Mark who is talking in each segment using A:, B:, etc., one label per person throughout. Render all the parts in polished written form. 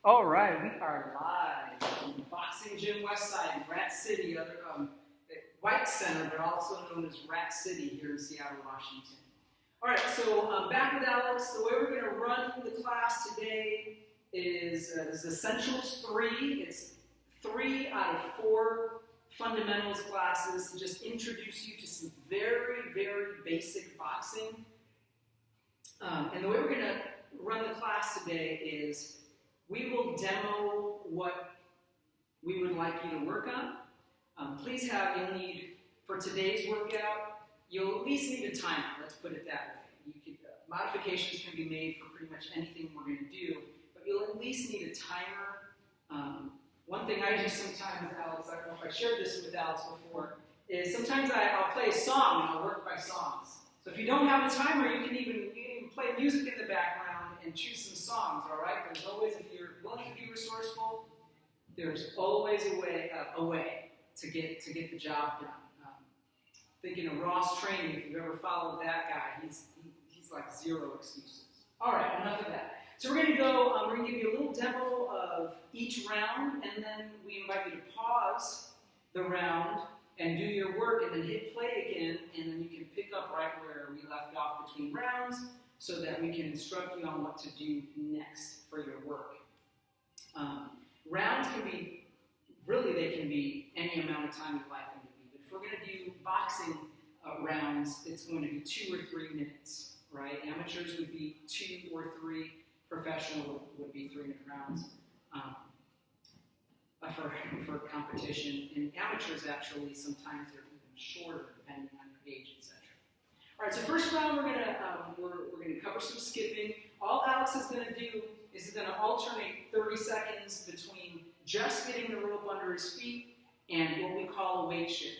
A: All right, we are live from the Boxing Gym West Side, Rat City, White Center, but also known as Rat City here in Seattle, Washington. All right, so back with Alex. The way we're going to run the class today is Essentials 3. It's 3 out of 4 fundamentals classes to just introduce you to some very, very basic boxing. And the way we're going to run the class today is we will demo what we would like you to work on. You'll need, for today's workout, you'll at least need a timer, let's put it that way. Modifications can be made for pretty much anything we're going to do, but you'll at least need a timer. One thing I do sometimes, Alex, I don't know if I shared this with Alex before, is sometimes I'll play a song and I'll work by songs. So if you don't have a timer, you can even play music in the background and choose some songs, all right? There's always, if you're willing to be resourceful, there's always a way to get the job done. Thinking of Ross Training, if you've ever followed that guy, he's like zero excuses. All right, enough of that. So we're going to go, we're going to give you a little demo of each round, and then we invite you to pause the round and do your work, and then hit play again, and then you can pick up right where we left off between rounds so that we can instruct you on what to do next for your work. Rounds can be, really they can be any amount of time you like them to be, but if we're going to do boxing rounds, it's going to be 2 or 3 minutes, right? Amateurs would be 2 or 3, professional would be 3-minute rounds. For competition, and amateurs actually sometimes they're even shorter depending on your age, etc. All right, so first round we're gonna cover some skipping. All Alex is gonna do is he's gonna alternate 30 seconds between just getting the rope under his feet and what we call a weight shift.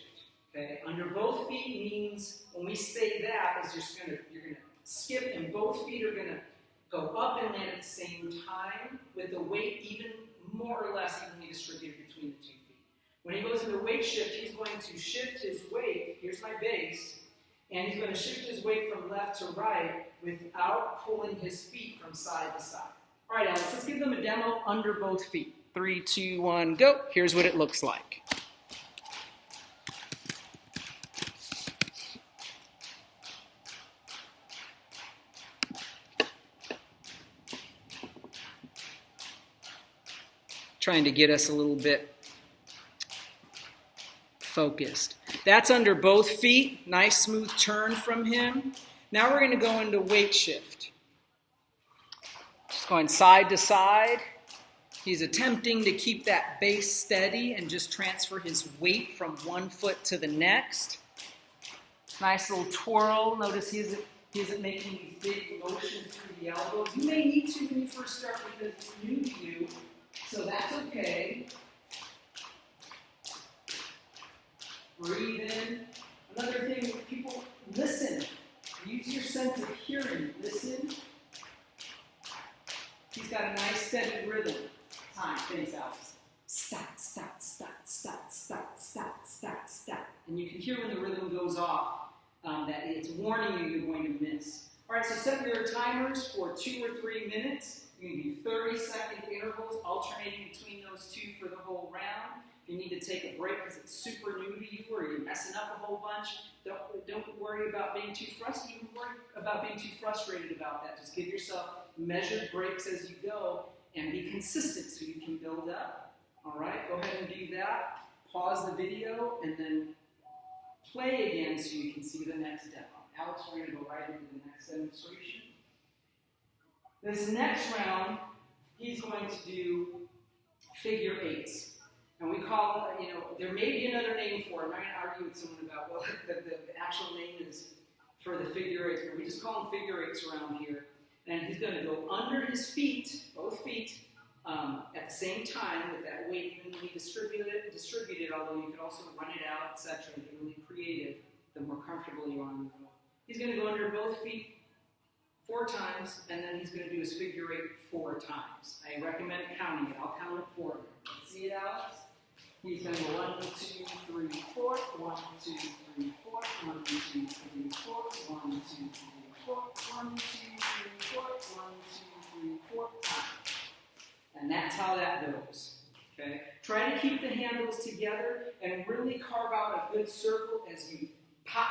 A: Okay, under both feet means when we say that is you're gonna skip and both feet are gonna go up and land at the same time with the weight even more or less evenly distributed between the 2 feet. When he goes into weight shift, he's going to shift his weight, here's my base, and he's going to shift his weight from left to right without pulling his feet from side to side. All right, Alex, let's give them a demo under both feet. 3, 2, 1, go. Here's what it looks like. Trying to get us a little bit focused. That's under both feet. Nice smooth turn from him. Now we're going to go into weight shift. Just going side to side. He's attempting to keep that base steady and just transfer his weight from one foot to the next. Nice little twirl. Notice he isn't making these big motions through the elbow. You may need to when you first start because it's new to you. So that's okay. Breathe in. Another thing, people, listen. Use your sense of hearing. Listen. He's got a nice steady rhythm. Time, thanks, Alex. Stat, stat, stat, stat, stat, stat, stat, stat. And you can hear when the rhythm goes off that it's warning you you're going to miss. All right, so set your timers for 2 or 3 minutes. You're going to do 30-second intervals, alternating between those 2 for the whole round. If you need to take a break because it's super new to you or you're messing up a whole bunch, don't worry about being too frustrated. Don't worry about being too frustrated about that. Just give yourself measured breaks as you go and be consistent so you can build up. All right, go ahead and do that. Pause the video and then play again so you can see the next demo. Alex, we're going to go right into the next demonstration. This next round, he's going to do figure 8s. And we call it, there may be another name for it. I'm not going to argue with someone about what the actual name is for the figure 8s, but we just call them figure 8s around here. And he's going to go under his feet, both feet, at the same time with that weight evenly distributed, although you could also run it out, etc. Get really creative the more comfortable you are on the go. He's going to go under both feet 4 times, and then he's going to do his figure 8 4 times. I recommend counting it. I'll count it for him. See it, Alex? He's going to go 1, 2, 3, 4, 1, 2, 3, 4, 1, 2, 3, 4, 1, 2, 3, 4, 1, 2, 3, 4, 1, 2, 3, 4 times. And that's how that goes. Okay? Try to keep the handles together and really carve out a good circle as you pop,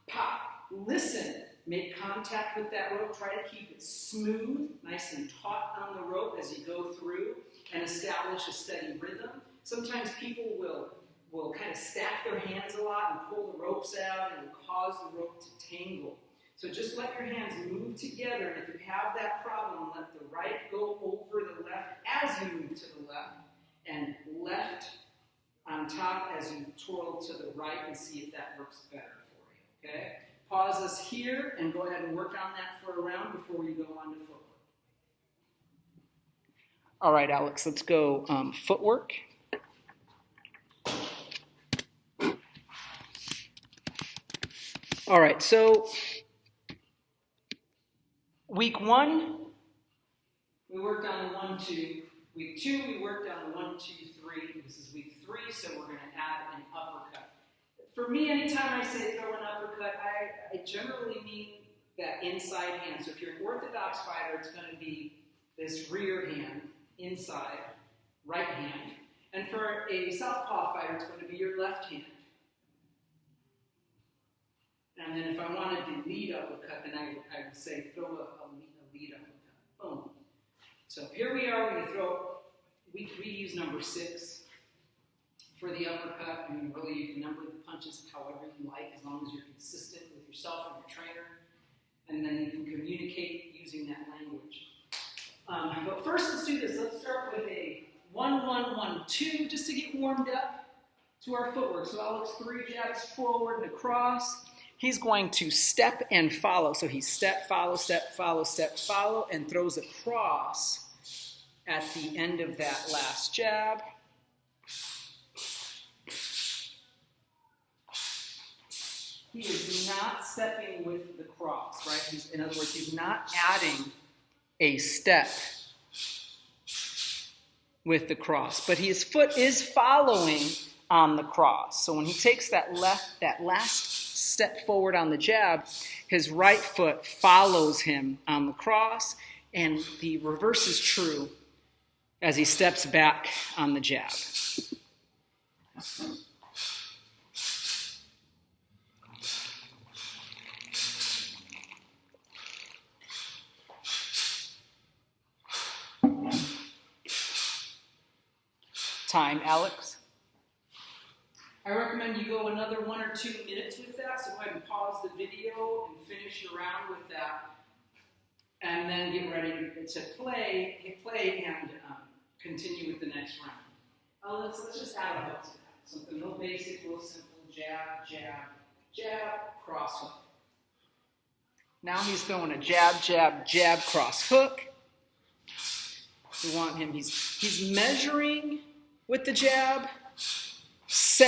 A: pop. Listen. Make contact with that rope. Try to keep it smooth, nice and taut on the rope as you go through and establish a steady rhythm. Sometimes people will kind of stack their hands a lot and pull the ropes out and cause the rope to tangle. So just let your hands move together, and if you have that problem, let the right go over the left as you move to the left, and left on top as you twirl to the right, and see if that works better for you, okay? Pause us here and go ahead and work on that for a round before we go on to footwork. All right, Alex, let's go footwork. All right, so week 1, we worked on the 1, 2. Week 2, we worked on the 1, 2, 3. This is week 3, so we're going to add an uppercut. For me, anytime I say throw an uppercut, I generally mean that inside hand. So if you're an orthodox fighter, it's going to be this rear hand, inside, right hand. And for a southpaw fighter, it's going to be your left hand. And then if I wanted the lead uppercut, then I would say throw a lead uppercut. Boom. So here we are. We're going to throw, we use number 6 for the uppercut. I mean, really, you can number the punches however you like, as long as you're consistent with yourself and your trainer. And then you can communicate using that language. But first, let's do this. Let's start with a 1, 1, 1, 2, just to get warmed up to our footwork. So Alex, 3 jabs forward and across. He's going to step and follow. So he step, follow, step, follow, step, follow, and throws across at the end of that last jab. He is not stepping with the cross, right? In other words, he's not adding a step with the cross, but his foot is following on the cross. So when he takes that last step forward on the jab, his right foot follows him on the cross, and the reverse is true as he steps back on the jab. Time, Alex. I recommend you go another 1 or 2 minutes with that, so go ahead and pause the video and finish your round with that, and then get ready to play and continue with the next round. Let's just add a hook to that. Something real basic, real simple, jab, jab, jab, cross hook. Now he's throwing a jab, jab, jab, cross hook. We want him, he's measuring with the jab,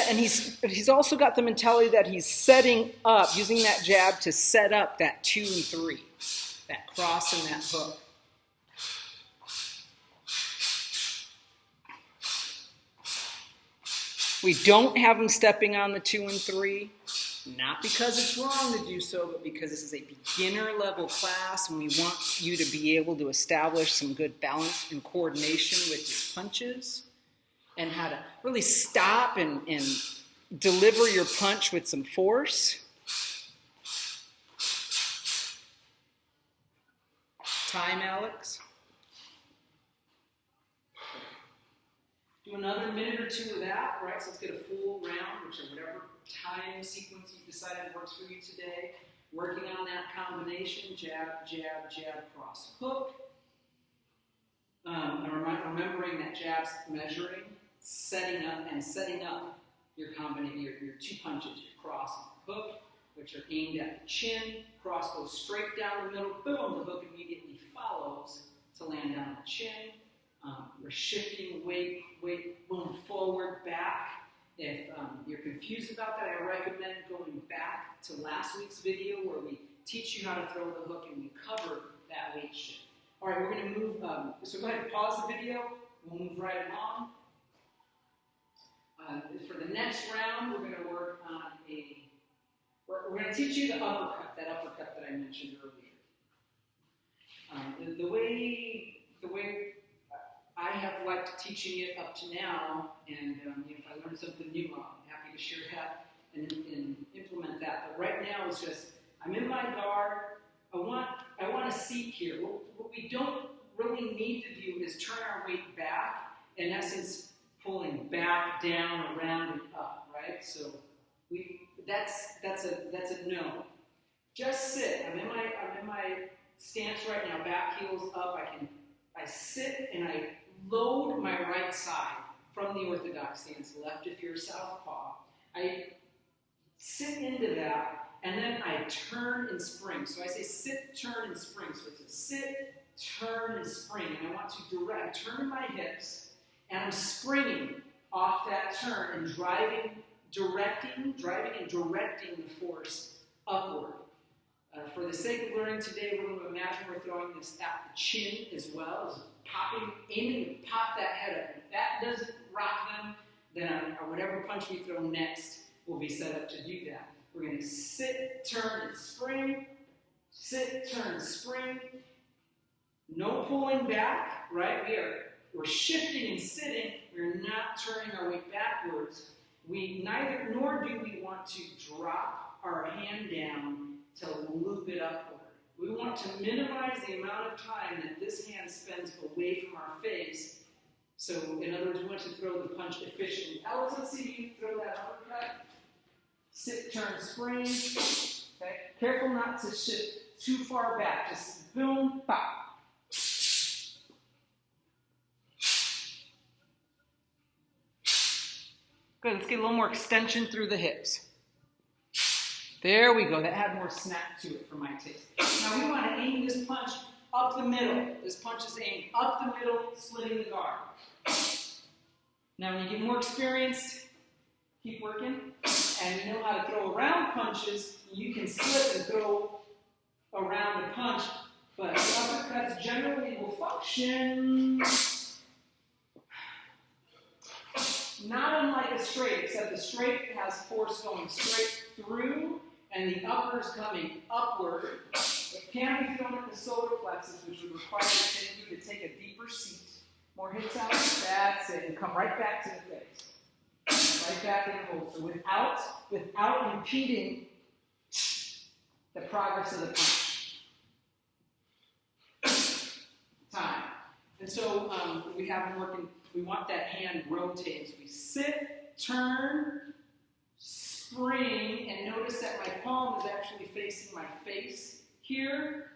A: and he's also got the mentality that he's setting up, using that jab to set up that 2 and 3, that cross and that hook. We don't have him stepping on the 2 and 3, not because it's wrong to do so, but because this is a beginner level class, and we want you to be able to establish some good balance and coordination with your punches, and how to really stop and deliver your punch with some force. Time, Alex. Do another minute or 2 of that, right? So let's get a full round, which or whatever time sequence you decided works for you today. Working on that combination, jab, jab, jab, cross, hook. And remembering that jab's measuring, setting up your combination, your 2 punches, your cross and hook, which are aimed at the chin. Cross goes straight down the middle, boom, the hook immediately follows to land on the chin. We're shifting weight, boom, forward, back. If you're confused about that, I recommend going back to last week's video where we teach you how to throw the hook and we cover that weight shift. All right, we're going to move, so go ahead and pause the video. We'll move right along. For the next round, we're going to work on we're going to teach you the uppercut, that uppercut that I mentioned earlier. The way I liked teaching it up to now, and if I learn something new, I'm happy to share that and implement that. But right now, it's just I'm in my guard. I want to seek here. What we don't really need to do is turn our weight back. In essence, pulling back, down, around, and up. Right? So that's a no. Just sit. I'm in my stance right now. Back heels up. I sit and I load my right side from the orthodox stance. Left if you're southpaw. I sit into that, and then I turn and spring. So I say sit, turn, and spring. So it's a sit, turn, and spring. And I want to direct, turn my hips, and I'm springing off that turn and driving and directing the force upward. For the sake of learning today, we're going to imagine we're throwing this at the chin as well, as aiming to pop that head up. If that doesn't rock them, then whatever punch we throw next will be set up to do that. We're going to sit, turn, and spring. Sit, turn, spring. No pulling back, right? We're shifting and sitting. We're not turning our weight backwards. Nor do we want to drop our hand down to loop it upward. We want to minimize the amount of time that this hand spends away from our face. So, in other words, we want to throw the punch efficiently. Alex, let's see if you can throw that uppercut. Sit, turn, spring. Okay. Careful not to shift too far back. Just boom, pop. Good. Let's get a little more extension through the hips. There we go. That had more snap to it for my taste. Now we want to aim this punch up the middle. This punch is aimed up the middle, splitting the guard. Now when you get more experienced, keep working, and you know how to throw around punches, you can slip and throw around the punch, but the uppercuts generally will function not unlike a straight, except the straight has force going straight through, and the upper is coming upward. It can be thrown at the solar plexus, which would require you to take a deeper seat. More hits out, that's it, and come right back to the face. Right back in the holster, without impeding the progress of the punch. Time. And so we have them working, we want that hand rotating. So we sit, turn, spring, and notice that my palm is actually facing my face here.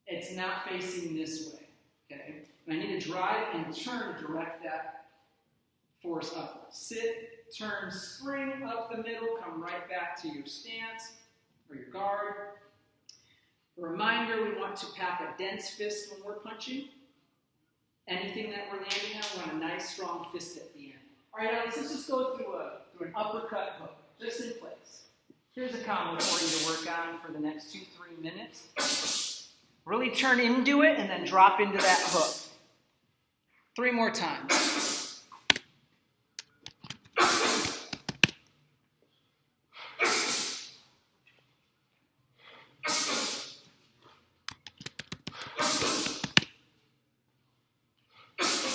A: It's not facing this way. Okay? And I need to drive and turn to direct that force up. Sit, turn, spring up the middle, come right back to your stance or your guard. A reminder, we want to pack a dense fist when we're punching. Anything that we're landing on, we want a nice strong fist at the end. All right, Alex, let's just go through an uppercut hook, just in place. Here's a combo for you to work on for the next 2-3 minutes. Really turn into it and then drop into that hook. 3 more times.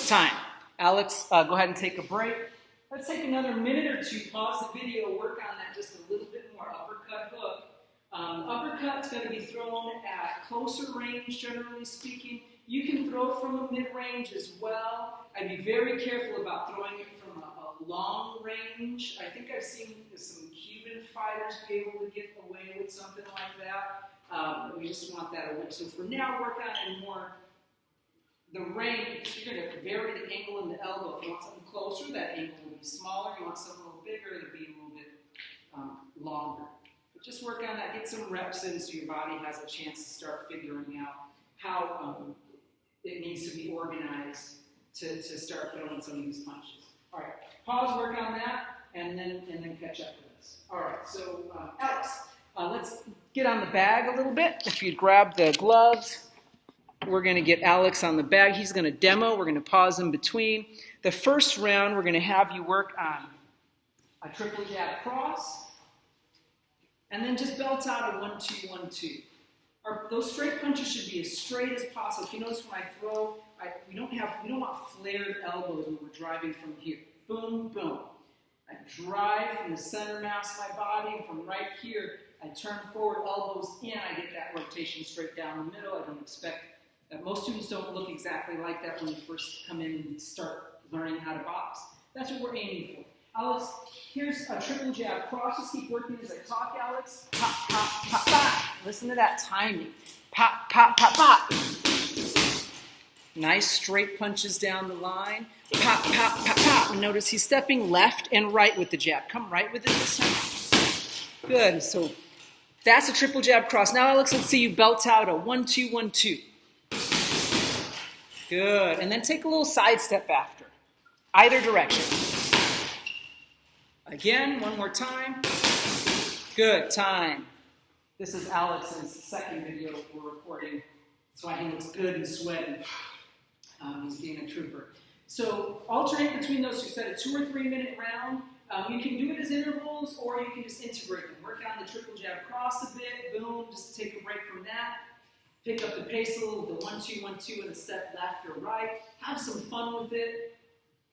A: Time. Alex, go ahead and take a break. Let's take another minute or two, pause the video, work on that just a little bit more. Uppercut hook. Uppercut's going to be thrown at closer range, generally speaking. You can throw from a mid-range as well. I'd be very careful about throwing it from a long range. I think I've seen some Cuban fighters be able to get away with something like that. We just want that away. So for now, work on it more. The range, you're going to vary the angle in the elbow. If you want something closer, that angle will be smaller. If you want something a little bigger, it'll be a little bit longer. But just work on that. Get some reps in so your body has a chance to start figuring out how it needs to be organized to start throwing some of these punches. All right, pause, work on that, and then catch up with us. All right, so Alex, let's get on the bag a little bit. If you'd grab the gloves. We're going to get Alex on the bag. He's going to demo. We're going to pause in between. The first round, we're going to have you work on a triple jab cross, and then just belt out a 1-2, 1-2. Those straight punches should be as straight as possible. If you notice when I throw we don't want flared elbows when we're driving from here. Boom, boom. I drive from the center mass of my body, and from right here, I turn forward, elbows in, I get that rotation straight down the middle. I don't expect that. Most students don't look exactly like that when you first come in and start learning how to box. That's what we're aiming for. Alex, here's a triple jab cross. Just keep working as I talk, Alex. Pop, pop, pop, pop. Listen to that timing. Pop, pop, pop, pop. Nice straight punches down the line. Pop, pop, pop, pop. And notice he's stepping left and right with the jab. Come right with it this time. Good. So that's a triple jab cross. Now, Alex, let's see you belt out a 1-2, 1-2. Good. And then take a little side step after. Either direction. Again, one more time. Good. Time. This is Alex's second video we're recording. That's why he looks good and sweaty. He's being a trooper. So alternate between those two. Set a 2 or 3 minute round. You can do it as intervals, or you can just integrate them. Work on the triple jab cross a bit. Boom. Just take a break from that. Pick up the pace a little, the 1-2, 1-2, and a step left or right. Have some fun with it.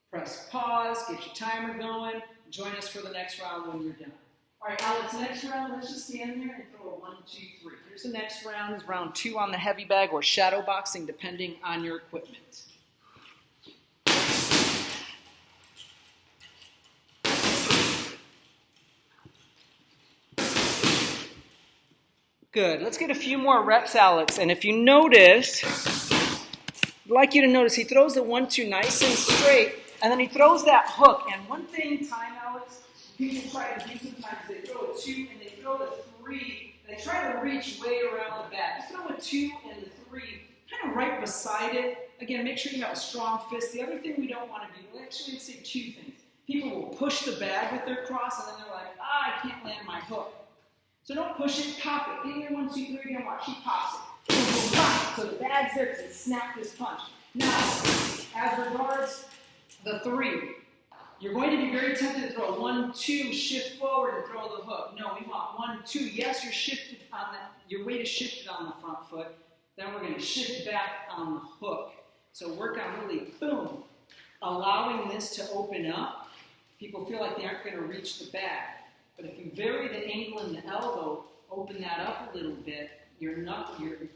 A: Press pause. Get your timer going. Join us for the next round when you're done. All right, Alex, next round, let's just stand there and throw a 1, 2, 3. Here's the next round. Is round 2 on the heavy bag or shadow boxing, depending on your equipment. Good. Let's get a few more reps, Alex. And if you notice, I'd like you to notice he throws the 1-2 nice and straight, and then he throws that hook. And one thing, Alex, people try to do sometimes, they throw a 2 and they throw the 3, and they try to reach way around the back. Just throw a 2 and the 3 kind of right beside it. Again, make sure you have a strong fist. The other thing we don't want to do, well, actually, let's say 2 things. People will push the bag with their cross, and then they're like, I can't land my hook. So don't push it, pop it. Get in there, 1, 2, 3, again, watch. He pops it. Boom, boom, pop. So the bag's there to snap this punch. Now, as regards the 3, you're going to be very tempted to throw a 1-2, shift forward, and throw the hook. No, we want 1-2. Yes, you're shifted on that. Your weight is shifted on the front foot. Then we're going to shift back on the hook. So work on really, boom, allowing this to open up. People feel like they aren't going to reach the bag. But if you vary the angle in the elbow, open that up a little bit, your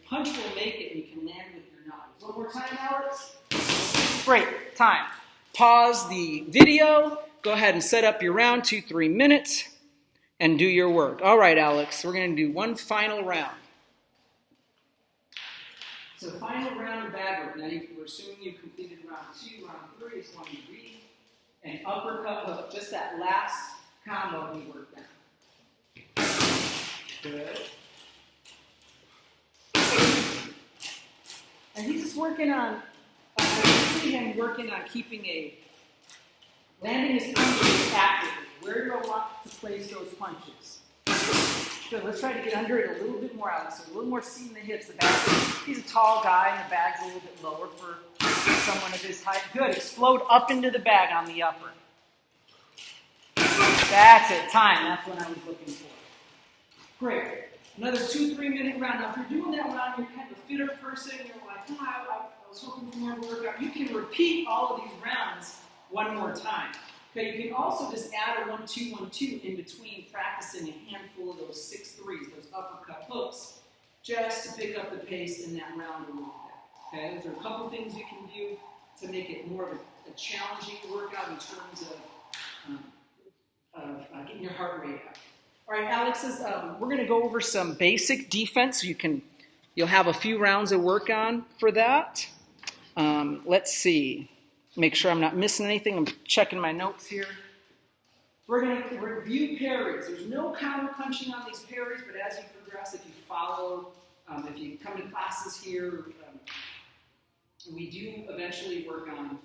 A: punch will make it, and you can land with your knuckles. One more time, Alex. Great. Time. Pause the video. Go ahead and set up your round, 2, 3 minutes, and do your work. All right, Alex, we're going to do one final round. So final round of bag work. Now, we're assuming you completed round 2. Round 3 is one you read. And uppercut hook, just that last combo he worked on. Good. And he's just working on, I see him working on landing his punches accurately. Where do I want to place those punches? Good, let's try to get under it a little bit more, Alex. So a little more seat in the hips. The bag, he's a tall guy, and the bag's a little bit lower for someone of his height. Good, explode up into the bag on the upper. That's it, time. That's what I was looking for. Great. Another 2, 3 minute round. Now, if you're doing that round, you're kind of a fitter person, you're like, I was hoping for more workout. You can repeat all of these rounds one more time. Okay, you can also just add a 1-2, 1-2 in between practicing a handful of those 6-3s, those uppercut hooks, just to pick up the pace in that round a little bit. Okay, those are a couple things you can do to make it more of a challenging workout in terms of getting your heart rate up. All right, Alex, we're going to go over some basic defense. You'll have a few rounds of work on for that. Let's see. Make sure I'm not missing anything. I'm checking my notes here. We're going to review parries. There's no counter punching on these parries, but as you progress, if you follow, if you come to classes here, we do eventually work on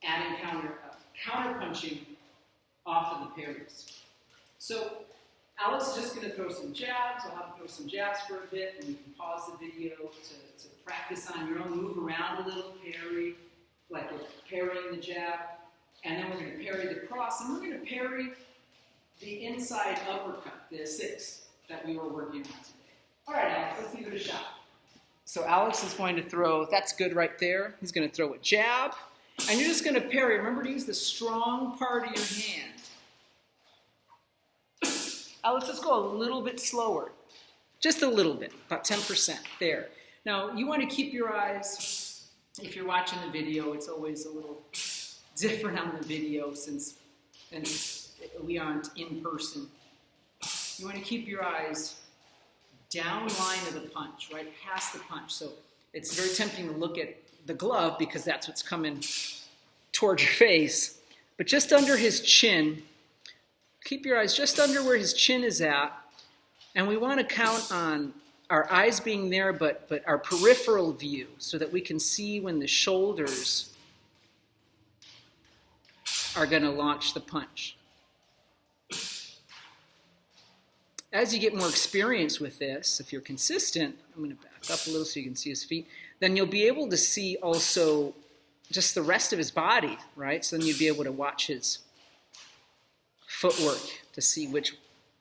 A: adding counter punching off of the parries. So Alex is just going to throw some jabs. I'll have to throw some jabs for a bit, and you can pause the video to practice on your own. Move around a little, parry, like you're parrying the jab. And then we're going to parry the cross, and we're going to parry the inside uppercut, the 6 that we were working on today. All right, Alex, let's give it a shot. So Alex is going to throw, that's good right there. He's going to throw a jab. And you're just going to parry. Remember to use the strong part of your hand. Alex, let's go a little bit slower. Just a little bit, about 10%. There. Now, you want to keep your eyes, if you're watching the video, it's always a little different on the video since we aren't in person. You want to keep your eyes down line of the punch, right past the punch. So it's very tempting to look at the glove because that's what's coming towards your face. But just under his chin, keep your eyes just under where his chin is at. And we want to count on our eyes being there, but our peripheral view so that we can see when the shoulders are going to launch the punch. As you get more experience with this, if you're consistent, I'm going to back up a little so you can see his feet, then you'll be able to see also just the rest of his body, right? So then you'll be able to watch his footwork to see which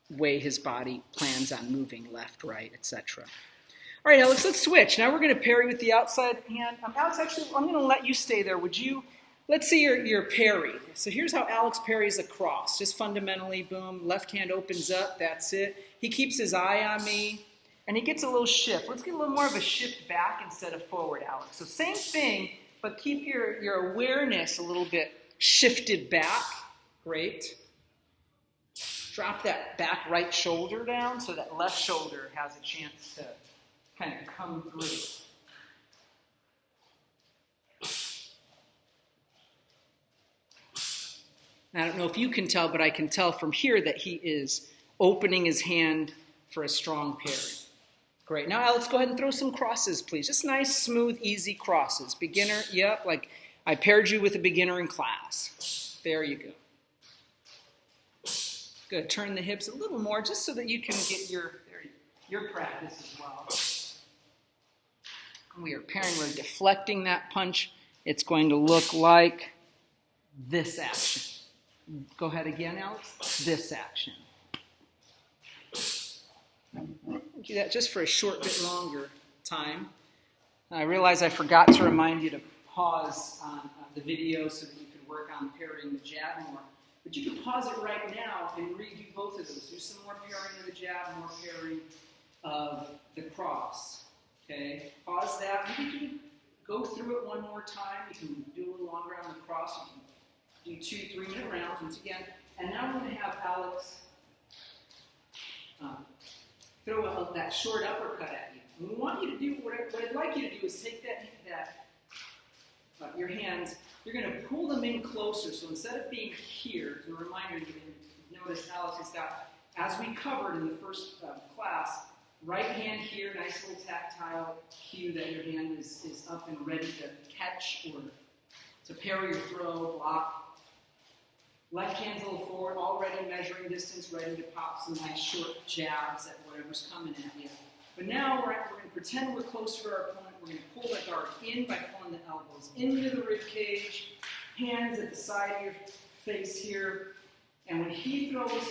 A: way his body plans on moving, left, right, etc. All right, Alex, let's switch. Now we're going to parry with the outside hand. Alex, actually, I'm going to let you stay there. Would you? Let's see your parry. So here's how Alex parries across. Just fundamentally, boom, left hand opens up, that's it. He keeps his eye on me, and he gets a little shift. Let's get a little more of a shift back instead of forward, Alex. So same thing, but keep your awareness a little bit shifted back. Great. Drop that back right shoulder down so that left shoulder has a chance to kind of come through. I don't know if you can tell, but I can tell from here that he is opening his hand for a strong parry. Great. Now, Alex, go ahead and throw some crosses, please. Just nice, smooth, easy crosses. Beginner, yep, like I paired you with a beginner in class. There you go. Good. Turn the hips a little more just so that you can get your practice as well. We are pairing, we're deflecting that punch. It's going to look like this action. Go ahead again, Alex. This action. Do that just for a short bit longer time. I realize I forgot to remind you to pause on the video so that you could work on parrying the jab more. But you can pause it right now and redo both of those. Do some more parrying of the jab, more parrying of the cross. Okay? Pause that. You can go through it one more time. You can do a little longer on the cross. You can do 2 3-minute rounds once again. And now we're going to have Alex throw that short uppercut at you. And we want you to do, what I'd like you to do is take your hands, you're going to pull them in closer. So instead of being here, as a reminder, you can notice Alex has got, as we covered in the first class, right hand here, nice little tactile cue that your hand is up and ready to catch or to parry or throw, block. Left hand's a little forward, already measuring distance, ready to pop some nice short jabs at whatever's coming at you. But now we're going to pretend we're close to our opponent. We're going to pull the guard in by pulling the elbows into the rib cage, hands at the side of your face here. And when he throws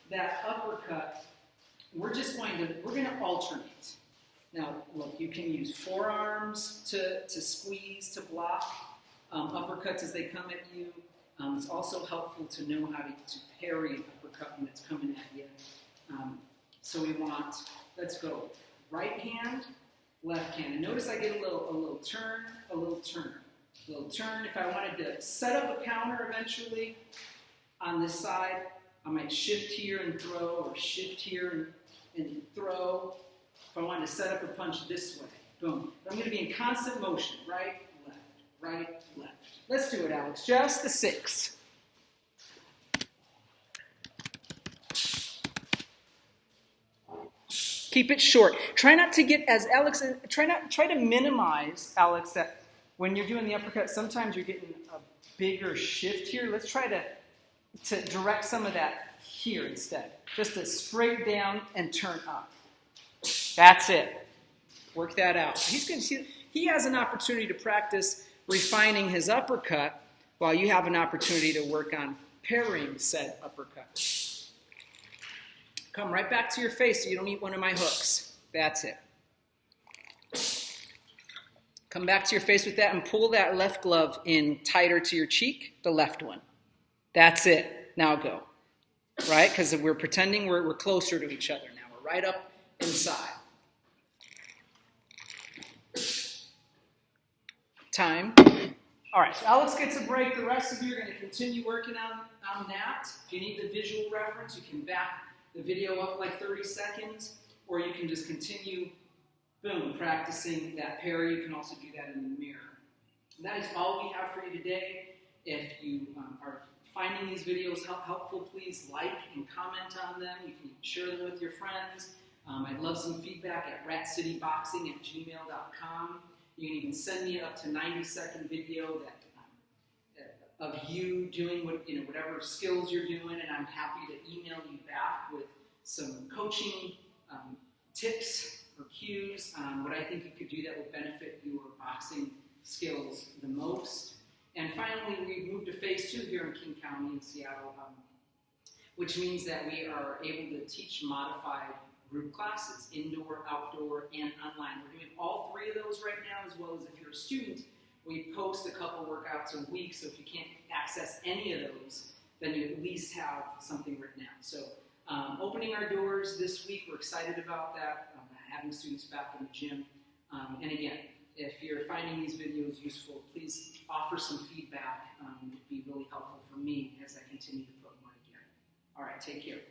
A: that uppercut, we're going to alternate. Now, look, you can use forearms to squeeze, to block uppercuts as they come at you. It's also helpful to know how to parry an uppercut when it's coming at you. So we want, let's go, right hand, left hand. And notice I get a little turn, a little turn, a little turn. If I wanted to set up a counter eventually on this side, I might shift here and throw, or shift here and throw. If I wanted to set up a punch this way, boom. But I'm going to be in constant motion, right, left, right, left. Let's do it, Alex. Just the 6. Keep it short. Try not to get as Alex. Try to minimize, Alex, that when you're doing the uppercut, sometimes you're getting a bigger shift here. Let's try to direct some of that here instead. Just to straight down and turn up. That's it. Work that out. He's going to see. He has an opportunity to practice refining his uppercut while you have an opportunity to work on parrying said uppercut. Come right back to your face so you don't eat one of my hooks. That's it. Come back to your face with that and pull that left glove in tighter to your cheek, the left one. That's it. Now go. Right? Because we're pretending we're closer to each other now. We're right up inside. Time. All right, so Alex gets a break. The rest of you are going to continue working on that. If you need the visual reference, you can back the video up like 30 seconds, or you can just continue, boom, practicing that parry. You can also do that in the mirror. And that is all we have for you today. If you are finding these videos helpful, please like and comment on them. You can share them with your friends. I'd love some feedback at ratcityboxing@gmail.com. You can even send me up to 90-second video of you doing whatever skills you're doing, and I'm happy to email you back with some coaching tips or cues on what I think you could do that would benefit your boxing skills the most. And finally, we've moved to phase 2 here in King County in Seattle, which means that we are able to teach modified group classes, indoor, outdoor, and online. We're doing all 3 of those right now, as well as if you're a student, we post a couple workouts a week, so if you can't access any of those, then you at least have something written out. So opening our doors this week, we're excited about that, having students back in the gym. And again, if you're finding these videos useful, please offer some feedback. It would be really helpful for me as I continue to put more together. All right, take care.